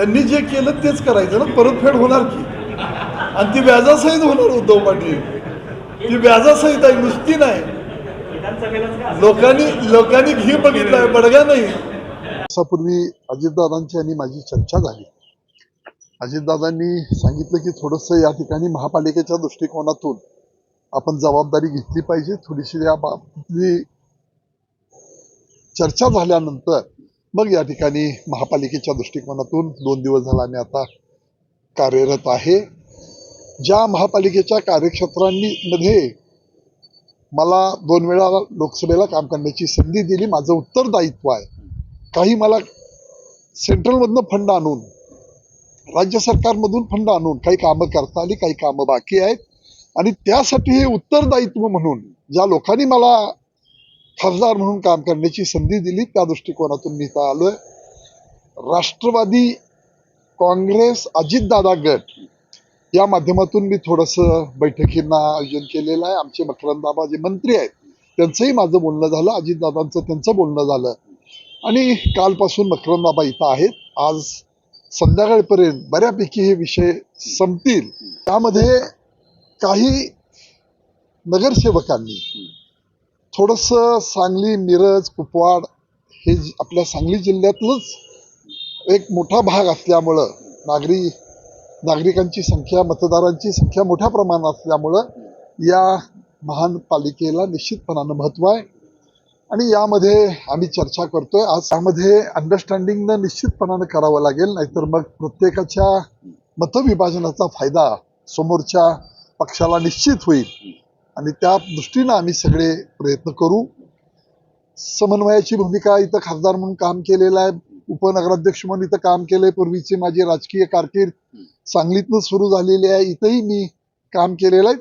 त्यांनी जे केलं तेच करायचं ना, परतफेड होणार की, आणि ती व्याजासहित होणार. उद्धव पाटील ती व्याजासहित आहे, नुसती नाही. लोकांनी घी बघितलाय, बडगा नाही. दिवसापूर्वी अजितदादांची आणि माझी चर्चा झाली. अजितदादांनी सांगितलं की थोडंसं या ठिकाणी महापालिकेच्या दृष्टिकोनातून आपण जबाबदारी घेतली पाहिजे. थोडीशी या बाबतीतली चर्चा झाल्यानंतर मग या ठिकाणी महापालिकेच्या दृष्टिकोनातून 2 दिवस झाला आम्ही आता कार्यरत आहे. ज्या महापालिकेच्या कार्यक्षेत्रांमध्ये मला 2 वेळा लोकसभेला काम करण्याची संधी दिली, माझं उत्तरदायित्व आहे. काही मला सेंट्रलमधनं फंड आणून, राज्य सरकारमधून फंड आणून काही कामं करता आली, काही कामं बाकी आहेत. आणि त्यासाठी हे उत्तरदायित्व म्हणून ज्या लोकांनी मला खासदार म्हणून काम करण्याची संधी दिली, त्या दृष्टिकोनातून मी इथं आलोय. राष्ट्रवादी काँग्रेस अजितदादा गट या माध्यमातून मी थोडंसं बैठकींना आयोजन केलेलं आहे. आमचे मकरंदाबा जे मंत्री आहेत त्यांचंही माझं बोलणं झालं, अजितदादांचं त्यांचं बोलणं झालं. आणि कालपासून मकरंदाबा इथं आहेत. आज संध्याकाळपर्यंत बऱ्यापैकी हे विषय संपतील. त्यामध्ये काही नगरसेवकांनी थोडंसं सांगली, मिरज, कुपवाड हे आपल्या सांगली जिल्ह्यातलंच एक मोठा भाग असल्यामुळं नागरिकांची संख्या, मतदारांची संख्या मोठ्या प्रमाणात असल्यामुळं या महानपालिकेला निश्चितपणानं महत्त्व आहे. आणि यामध्ये आम्ही चर्चा करतोय. आज त्यामध्ये अंडरस्टँडिंगनं निश्चितपणानं करावं लागेल, नाहीतर मग प्रत्येकाच्या मतविभाजनाचा फायदा समोरच्या पक्षाला निश्चित होईल. आणि त्या दृष्टीनं आम्ही सगळे प्रयत्न करू. समन्वयाची भूमिका इथं खासदार म्हणून काम केलेलं आहे, उपनगराध्यक्ष म्हणून इथं काम केलंय. पूर्वीची माझी राजकीय कारकीर्द सांगलीतनं सुरू झालेली आहे, इथंही मी काम केलेलं आहे.